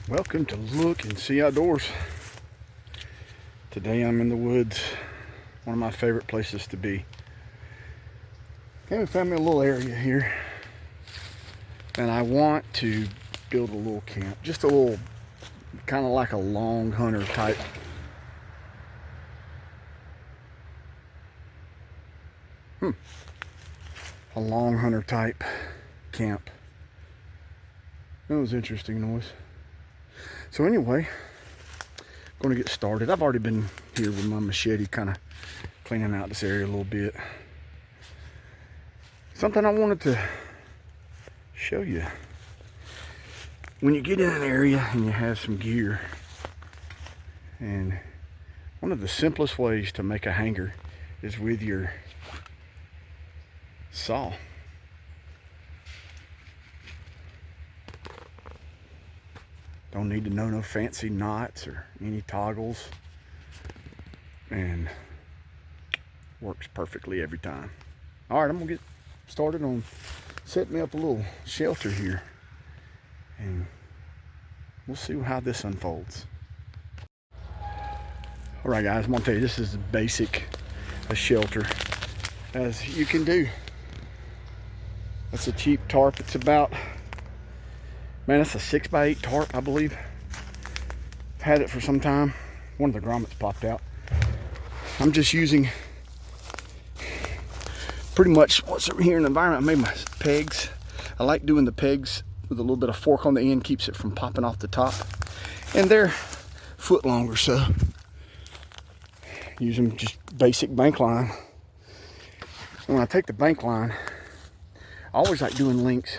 Welcome to Look and See Outdoors. Today I'm in the woods, one of my favorite places to be. Came and found me a little area here, and I want to build a little camp, just a little, kind of like a long hunter type. A long hunter type camp. That was interesting noise. So anyway, going to get started. I've already been here with my machete kind of cleaning out this area a little bit. Something I wanted to show you. When you get in an area and you have some gear, and one of the simplest ways to make a hanger is with your saw. Don't need to know no fancy knots or any toggles, and works perfectly every time. All right, I'm gonna get started on setting me up a little shelter here, and we'll see how this unfolds. All right, guys, I'm gonna tell you, this is as basic a shelter as you can do. That's a cheap tarp. It's about, man, that's a 6x8 tarp, I believe. Had it for some time. One of the grommets popped out. I'm just using pretty much what's over here in the environment. I made my pegs. I like doing the pegs with a little bit of fork on the end, keeps it from popping off the top. And they're a foot longer, so use them just basic bank line. And when I take the bank line, I always like doing links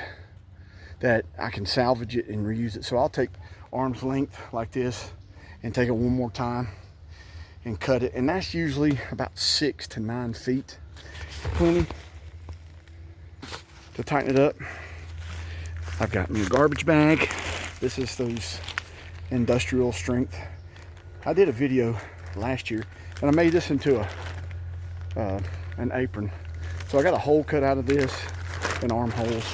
that I can salvage it and reuse it. So I'll take arm's length like this and take it one more time and cut it. And that's usually about 6 to 9 feet. Plenty to tighten it up. I've got me a garbage bag. This is those industrial strength. I did a video last year and I made this into an apron. So I got a hole cut out of this and armholes.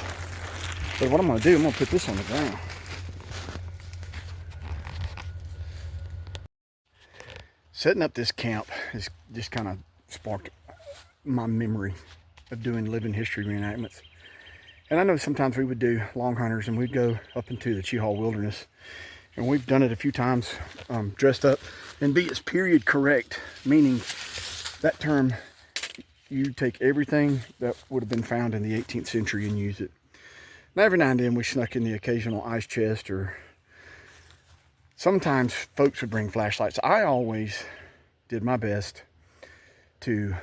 But what I'm gonna do, I'm gonna put this on the ground. Setting up this camp has just kind of sparked my memory of doing living history reenactments. And I know sometimes we would do long hunters and we'd go up into the Cheahaw Wilderness. And we've done it a few times, dressed up and be as period correct, meaning that term, you take everything that would have been found in the 18th century and use it. Now, every now and then we snuck in the occasional ice chest, or sometimes folks would bring flashlights. I always did my best to,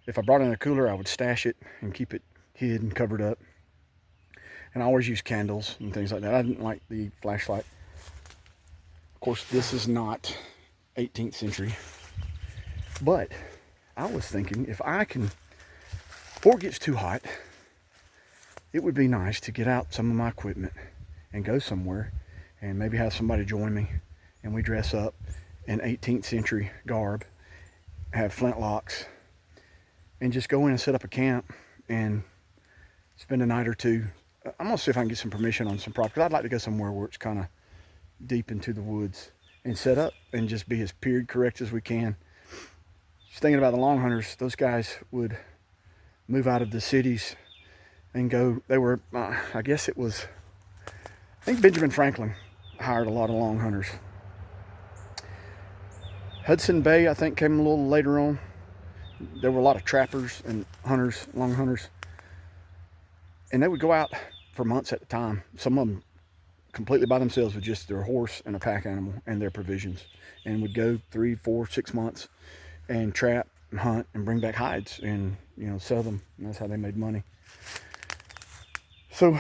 if I brought in a cooler, I would stash it and keep it hid and covered up. And I always used candles and things like that. I didn't like the flashlight. Of course, this is not 18th century, but I was thinking, before it gets too hot, it would be nice to get out some of my equipment and go somewhere and maybe have somebody join me, and we dress up in 18th century garb, have flintlocks, and just go in and set up a camp and spend a night or two. I'm gonna see if I can get some permission on some property. I'd like to go somewhere where it's kind of deep into the woods and set up and just be as period correct as we can. Just thinking about the long hunters, those guys would move out of the cities and go, they were, I guess it was, I think Benjamin Franklin hired a lot of long hunters. Hudson Bay, I think, came a little later on. There were a lot of trappers and hunters, long hunters. And they would go out for months at a time. Some of them completely by themselves with just their horse and a pack animal and their provisions. And would go 3, 4, 6 months and trap and hunt and bring back hides and, sell them. And that's how they made money. So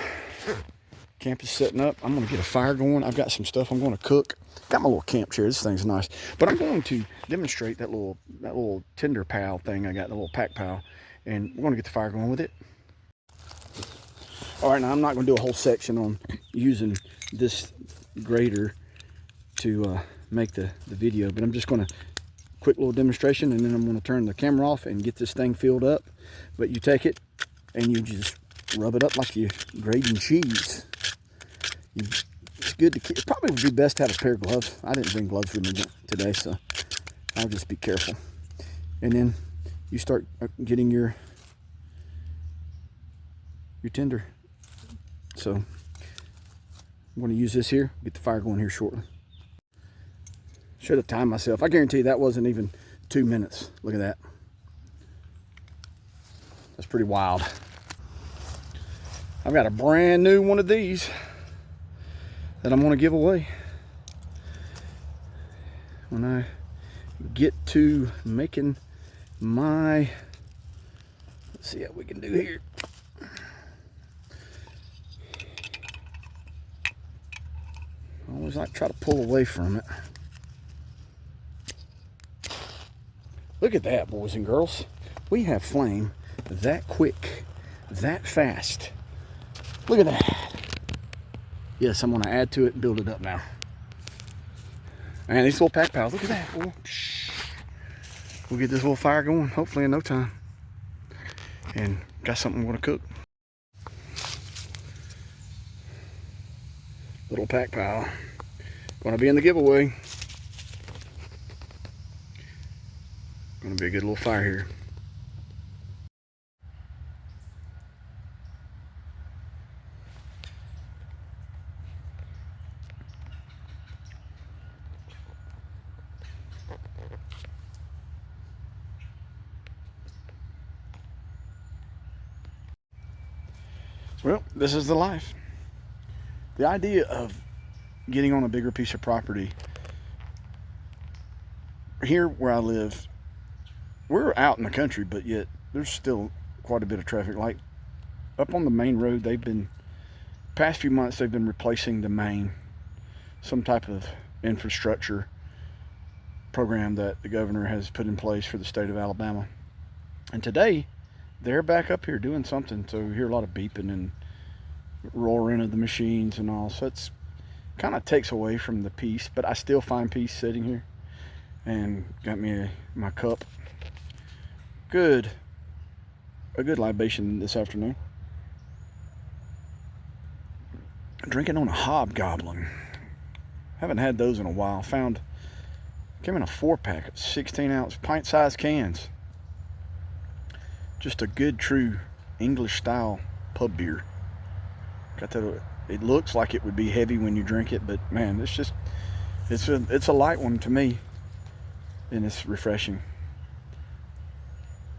camp is setting up. I'm gonna get a fire going. I've got some stuff I'm gonna cook. Got my little camp chair. This thing's nice. But I'm going to demonstrate that little Tinder Pal thing I got, the little pack pal. And we're gonna get the fire going with it. All right, now I'm not gonna do a whole section on using this grater to make the video, but I'm just gonna quick little demonstration, and then I'm gonna turn the camera off and get this thing filled up. But you take it and you just rub it up like you're grating cheese. You good to keep. It probably would be best to have a pair of gloves. I didn't bring gloves with me today, so I'll just be careful. And then you start getting your tinder. So I'm going to use this here, get the fire going here shortly. Should have timed myself. I guarantee you that wasn't even 2 minutes. Look at that. That's pretty wild. I've got a brand new one of these that I'm going to give away when I get to making my, let's see what we can do here. I always like to try to pull away from it. Look at that, boys and girls. We have flame that quick, that fast. Look at that. Yes, I'm going to add to it and build it up now. And these little pack pals, look at that. Boy. We'll get this little fire going, hopefully in no time. And got something we're going to cook. Little pack pal. Going to be in the giveaway. Going to be a good little fire here. Well, this is the life. The idea of getting on a bigger piece of property. Here where I live, we're out in the country, but yet there's still quite a bit of traffic. Like up on the main road, past few months, they've been replacing the main, some type of infrastructure program that the governor has put in place for the state of Alabama. And today, they're back up here doing something, so you hear a lot of beeping and roaring of the machines and all. So it's kind of takes away from the peace, but I still find peace sitting here. And got me my cup. A good libation this afternoon. Drinking on a Hobgoblin. Haven't had those in a while. Came in a 4-pack of 16-ounce pint-sized cans. Just a good, true English-style pub beer. Got that. It looks like it would be heavy when you drink it, but man, it's a light one to me, and it's refreshing.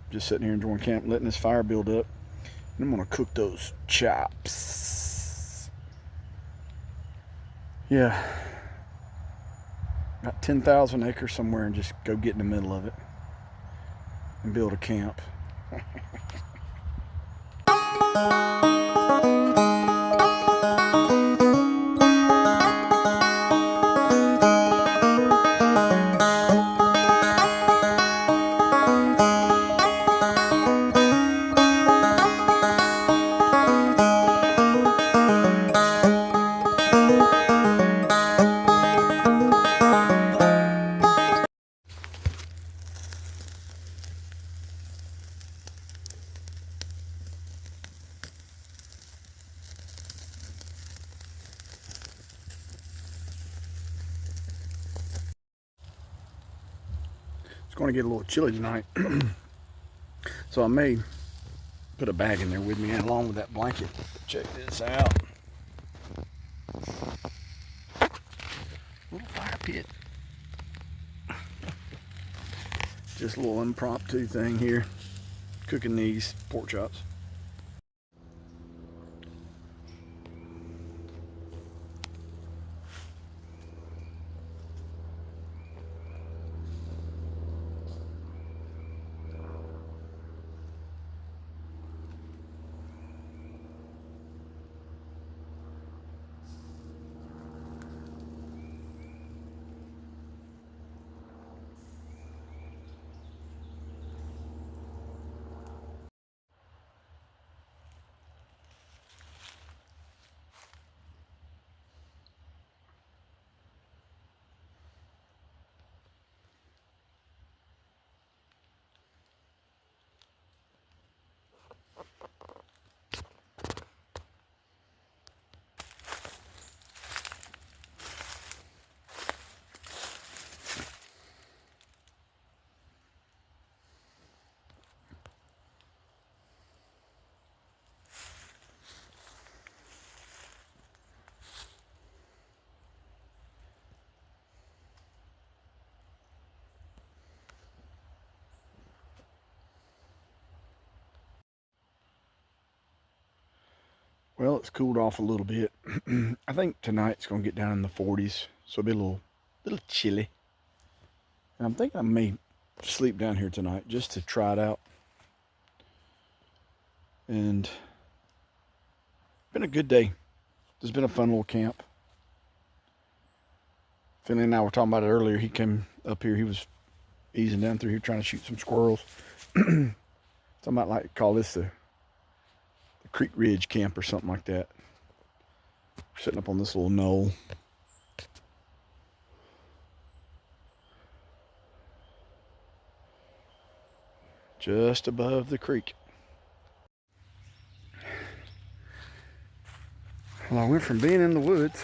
Just sitting here enjoying camp, letting this fire build up, and I'm gonna cook those chops. Yeah, about 10,000 acres somewhere, and just go get in the middle of it and build a camp. It's going to get a little chilly tonight, so I may put a bag in there with me along with that blanket. Check this out. Little fire pit. Just a little impromptu thing here. Cooking these pork chops. Well, it's cooled off a little bit. I think tonight's gonna get down in the 40s, so it'll be a little chilly. And I'm thinking I may sleep down here tonight just to try it out. And it's been a good day. It's been a fun little camp. Finley and I were talking about it earlier. He came up here. He was easing down through here trying to shoot some squirrels. So I might like to call this the Creek Ridge camp or something like that. We're sitting up on this little knoll. Just above the creek. Well, I went from being in the woods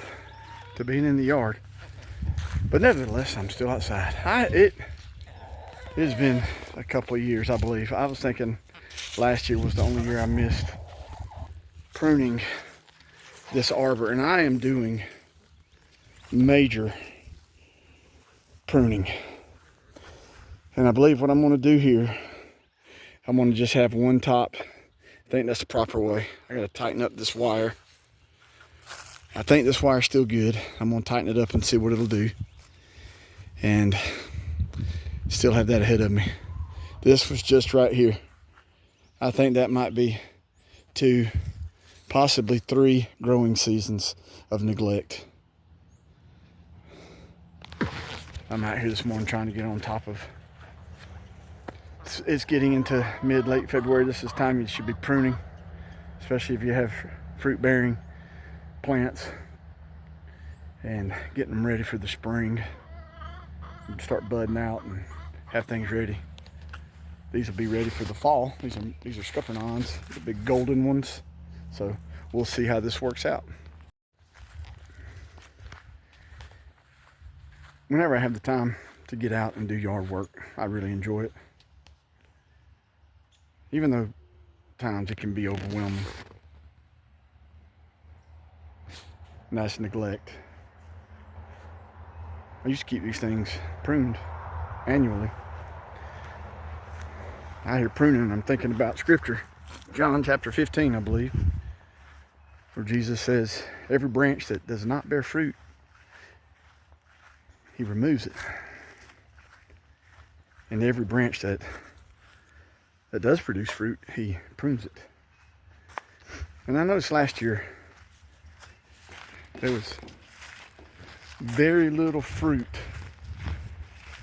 to being in the yard. But nevertheless, I'm still outside. It has been a couple of years, I believe. I was thinking last year was the only year I missed pruning this arbor, and I am doing major pruning. And I believe what I'm going to do here, I'm going to just have one top. I think that's the proper way. I got to tighten up this wire. I think this wire's still good. I'm going to tighten it up and see what it'll do. And still have that ahead of me. This was just right here. I think that might be 2, possibly 3 growing seasons of neglect. I'm out here this morning trying to get on top of. It's getting into late February. This is time you should be pruning, especially if you have fruit-bearing plants, and getting them ready for the spring. Start budding out and have things ready. These will be ready for the fall. These are scuppernons, the big golden ones. So we'll see how this works out. Whenever I have the time to get out and do yard work, I really enjoy it. Even though times it can be overwhelming. And that's neglect. I used to keep these things pruned annually. I hear pruning, I'm thinking about scripture. John chapter 15, I believe, where Jesus says, every branch that does not bear fruit, he removes it. And every branch that does produce fruit, he prunes it. And I noticed last year, there was very little fruit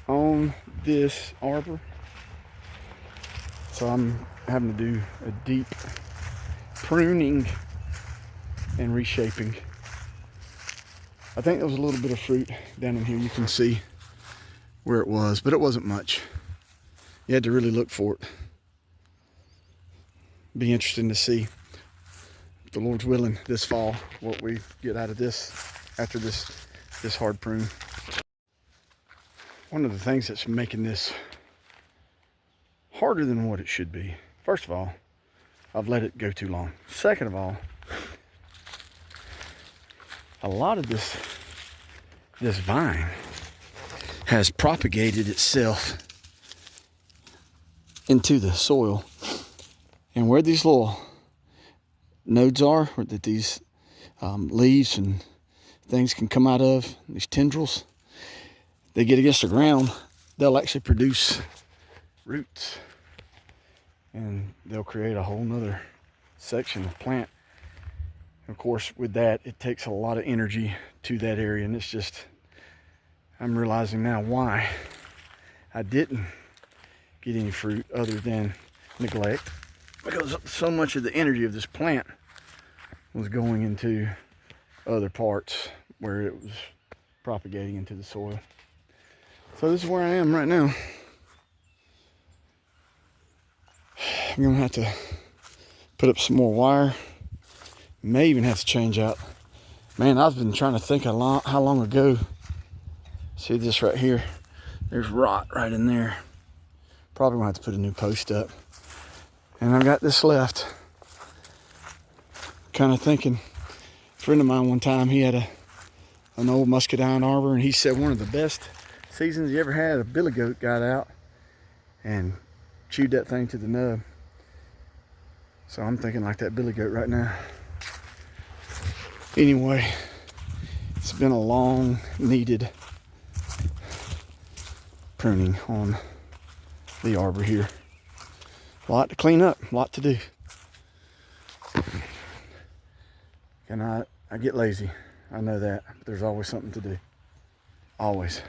on this arbor. So I'm having to do a deep pruning and reshaping. I think there was a little bit of fruit down in here. You can see where it was, but it wasn't much. You had to really look for it. Be interesting to see, if the Lord's willing, this fall, what we get out of this after this hard prune. One of the things that's making this harder than what it should be, first of all, I've let it go too long. Second of all, a lot of this vine has propagated itself into the soil. And where these little nodes are, where these leaves and things can come out of, these tendrils, they get against the ground, they'll actually produce roots. And they'll create a whole nother section of plant. Of course, with that, it takes a lot of energy to that area. And it's just, I'm realizing now why I didn't get any fruit other than neglect. Because so much of the energy of this plant was going into other parts where it was propagating into the soil. So this is where I am right now. I'm gonna have to put up some more wire. May even have to change out. Man, I've been trying to think how long ago. See this right here? There's rot right in there. Probably gonna have to put a new post up. And I've got this left. Kind of thinking, a friend of mine one time, he had an old muscadine arbor, and he said one of the best seasons he ever had, a billy goat got out and chewed that thing to the nub. So I'm thinking like that billy goat right now. Anyway, it's been a long needed pruning on the arbor here. A lot to clean up, a lot to do. And I get lazy, I know that, but there's always something to do, always.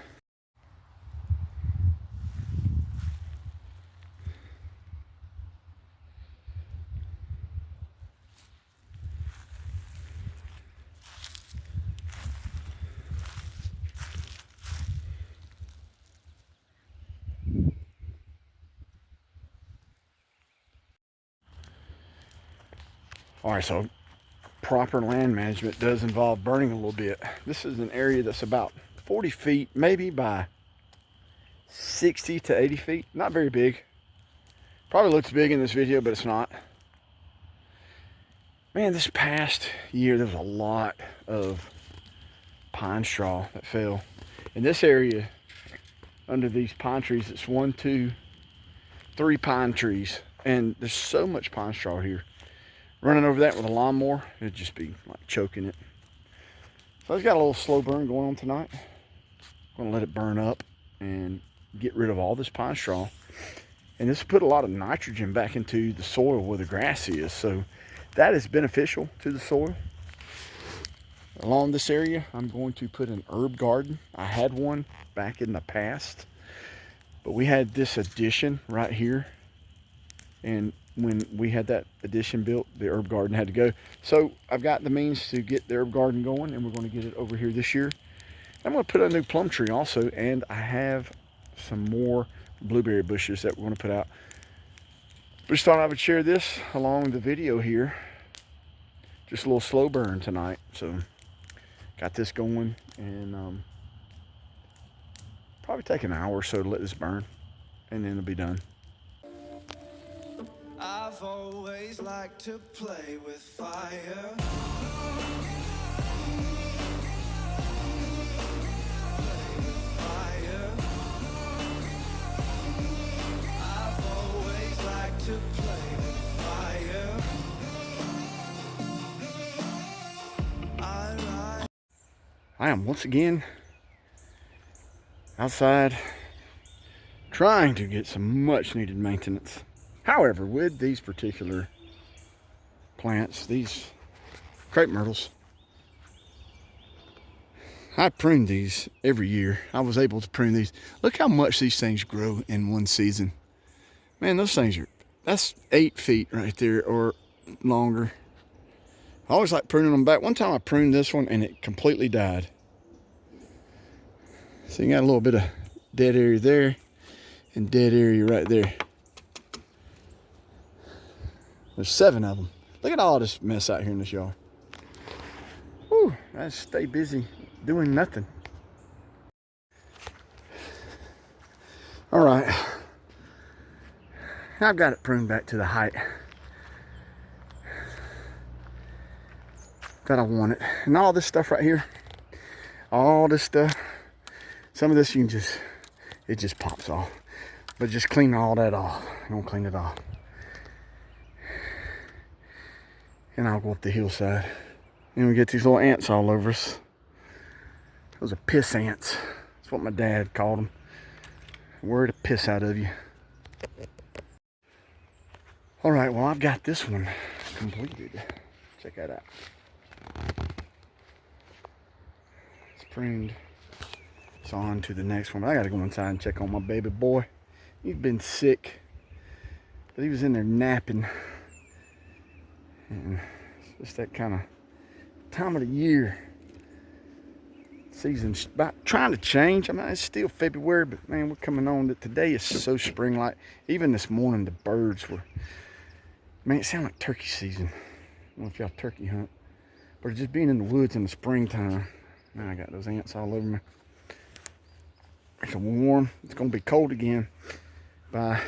All right, so proper land management does involve burning a little bit. This is an area that's about 40 feet, maybe by 60 to 80 feet. Not very big. Probably looks big in this video, but it's not. Man, this past year, there was a lot of pine straw that fell. In this area, under these pine trees, it's 1, 2, 3 pine trees. And there's so much pine straw here. Running over that with a lawnmower, it'd just be like choking it. So I've got a little slow burn going on tonight. I'm gonna let it burn up and get rid of all this pine straw. And this put a lot of nitrogen back into the soil where the grass is. So that is beneficial to the soil. Along this area, I'm going to put an herb garden. I had one back in the past, but we had this addition right here. And when we had that addition built, the herb garden had to go. So I've got the means to get the herb garden going, and we're going to get it over here this year. I'm going to put a new plum tree also, and I have some more blueberry bushes that we're going to put out. Just thought I would share this along the video here. Just a little slow burn tonight. So got this going, and probably take an hour or so to let this burn, and then it'll be done. I've always liked to play with fire. I've always liked to play with fire. I am once again outside trying to get some much needed maintenance. However, with these particular plants, these crepe myrtles, I prune these every year. I was able to prune these. Look how much these things grow in one season. Man, those things that's 8 feet right there or longer. I always like pruning them back. One time I pruned this one and it completely died. So you got a little bit of dead area there and dead area right there. There's 7 of them. Look at all this mess out here in this yard. Whew, I stay busy doing nothing. All right. I've got it pruned back to the height that I want it. And all this stuff right here, all this stuff, some of this it just pops off. But just clean all that off. I'm gonna clean it off. And I'll go up the hillside. And we get these little ants all over us. Those are piss ants. That's what my dad called them. Worried the piss out of you. All right, well, I've got this one completed. Check that out. It's pruned. It's on to the next one. I gotta go inside and check on my baby boy. He's been sick, but he was in there napping. And it's just that kind of time of the year. Season's about trying to change. I mean, it's still February, but man, we're coming on that today is so spring-like. Even this morning, the birds were, man, it sounded like turkey season. I don't know if y'all turkey hunt, but just being in the woods in the springtime. Now I got those ants all over me. It's warm. It's gonna be cold again by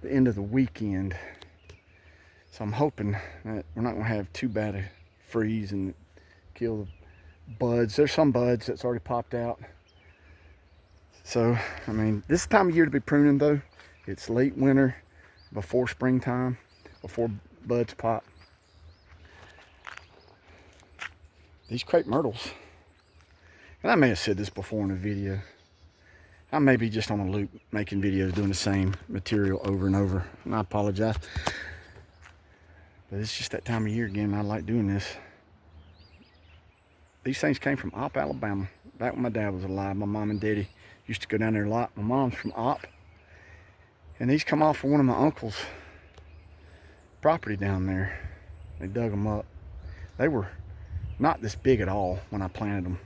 the end of the weekend. So I'm hoping that we're not gonna have too bad a freeze and kill the buds. There's some buds that's already popped out. So, I mean, this time of year to be pruning though. It's late winter, before springtime, before buds pop. these crepe myrtles, and I may have said this before in a video, I may be just on a loop making videos doing the same material over and over, and I apologize. But it's just that time of year again. I like doing this. These things came from Opp, Alabama. Back when my dad was alive, my mom and daddy used to go down there a lot. My mom's from Opp. And these come off of one of my uncle's property down there. They dug them up. They were not this big at all when I planted them.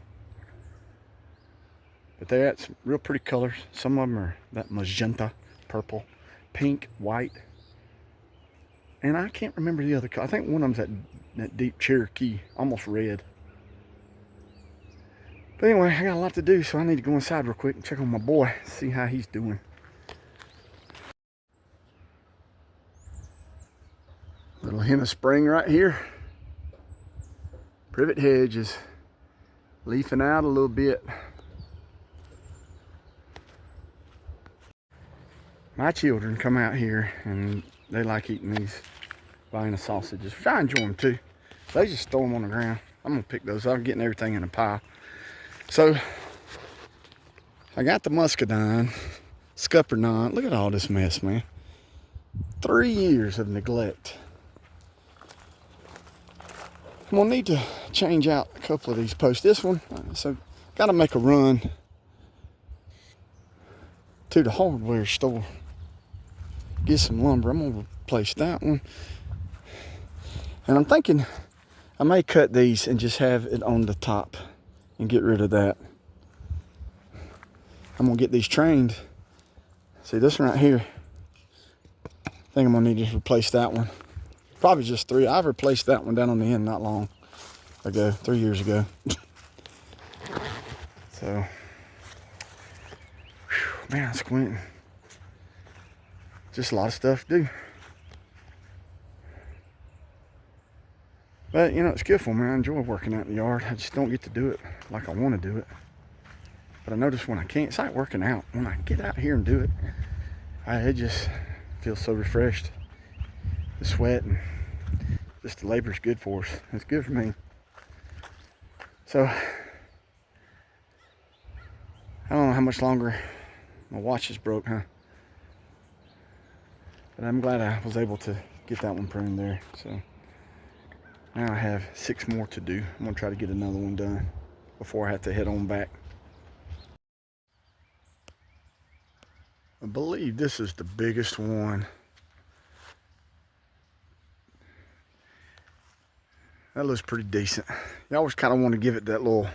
But they had some real pretty colors. Some of them are that magenta, purple, pink, white. And I can't remember the other color. I think one of them's that deep Cherokee, almost red. But anyway, I got a lot to do, so I need to go inside real quick and check on my boy, see how he's doing. Little hint of spring right here. Privet hedge is leafing out a little bit. My children come out here and they like eating these Vienna sausages, which I enjoy them too. They just throw them on the ground. I'm gonna pick those up. I'm getting everything in a pile. So I got the muscadine, scuppernong. Look at all this mess, man. 3 years of neglect. I'm gonna need to change out a couple of these posts. This one, so gotta make a run to the hardware store, get some lumber. I'm gonna replace that one. And I'm thinking I may cut these and just have it on the top and get rid of that. I'm gonna get these trained. See this one right here, I think I'm gonna need to replace that one. Probably just 3. I've replaced that one down on the end not long ago, 3 years ago. So, whew, man, I'm squinting. Just a lot of stuff to do. But, you know, it's good for me. I enjoy working out in the yard. I just don't get to do it like I want to do it. But I notice when I can't, it's like working out. When I get out here and do it, it just feels so refreshed. The sweat and just the labor's good for us. It's good for me. So, I don't know how much longer my watch is broke, huh? But I'm glad I was able to get that one pruned there. So, now I have 6 more to do. I'm gonna try to get another one done before I have to head on back. I believe this is the biggest one. That looks pretty decent. You always kind of want to give it that little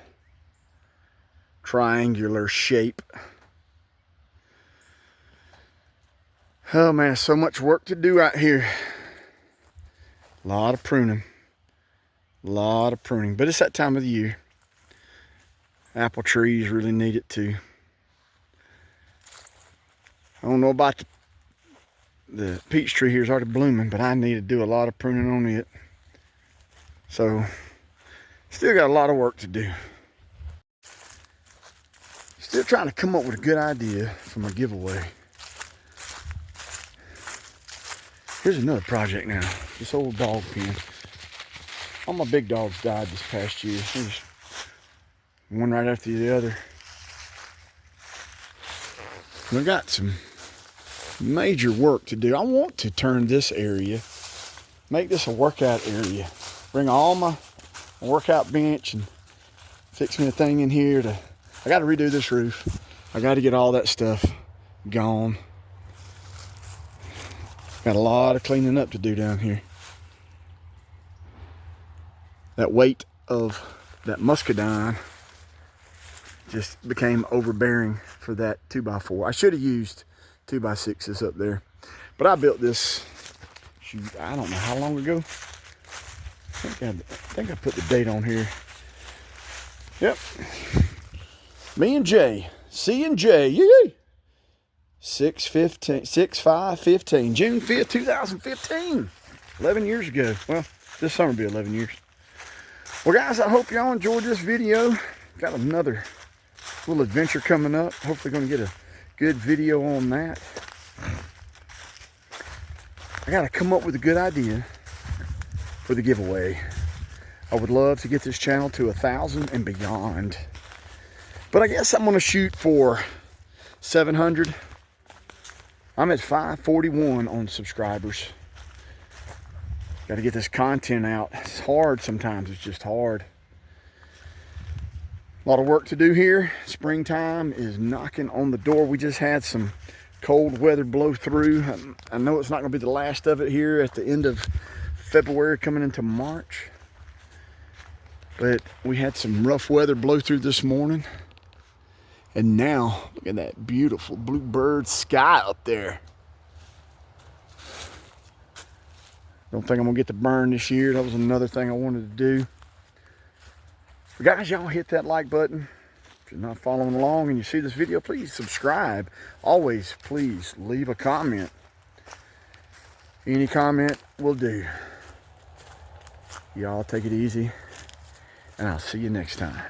triangular shape. Oh man, so much work to do out here. A lot of pruning. A lot of pruning. But it's that time of the year. Apple trees really need it too. I don't know about the peach tree here is already blooming, but I need to do a lot of pruning on it. So, still got a lot of work to do. Still trying to come up with a good idea for my giveaway. Here's another project now. This old dog pen. All my big dogs died this past year. There's one right after the other. And I got some major work to do. I want to turn this area, make this a workout area. Bring all my workout bench and fix me a thing in here I got to redo this roof. I got to get all that stuff gone. Got a lot of cleaning up to do down here. That weight of that muscadine just became overbearing for that 2x4. I should have used 2x6s up there. But I built this, shoot, I don't know how long ago. I think I put the date on here. Yep. Me and Jay. C and J. Yee. 6/5/15. June 5th, 2015. 11 years ago. Well, this summer will be 11 years. Well, guys, I hope y'all enjoyed this video. Got another little adventure coming up. Hopefully going to get a good video on that. I got to come up with a good idea for the giveaway. I would love to get this channel to 1,000 and beyond. But I guess I'm gonna shoot for 700. I'm at 541 on subscribers. Got to get this content out. It's hard sometimes. It's just hard. A lot of work to do here. Springtime is knocking on the door. We just had some cold weather blow through. I know it's not going to be the last of it here at the end of February coming into March. But we had some rough weather blow through this morning. And now, look at that beautiful bluebird sky up there. Don't think I'm gonna get to burn this year. That was another thing I wanted to do. But guys, y'all hit that like button. If you're not following along and you see this video, please subscribe. Always, please leave a comment. Any comment will do. Y'all take it easy, and I'll see you next time.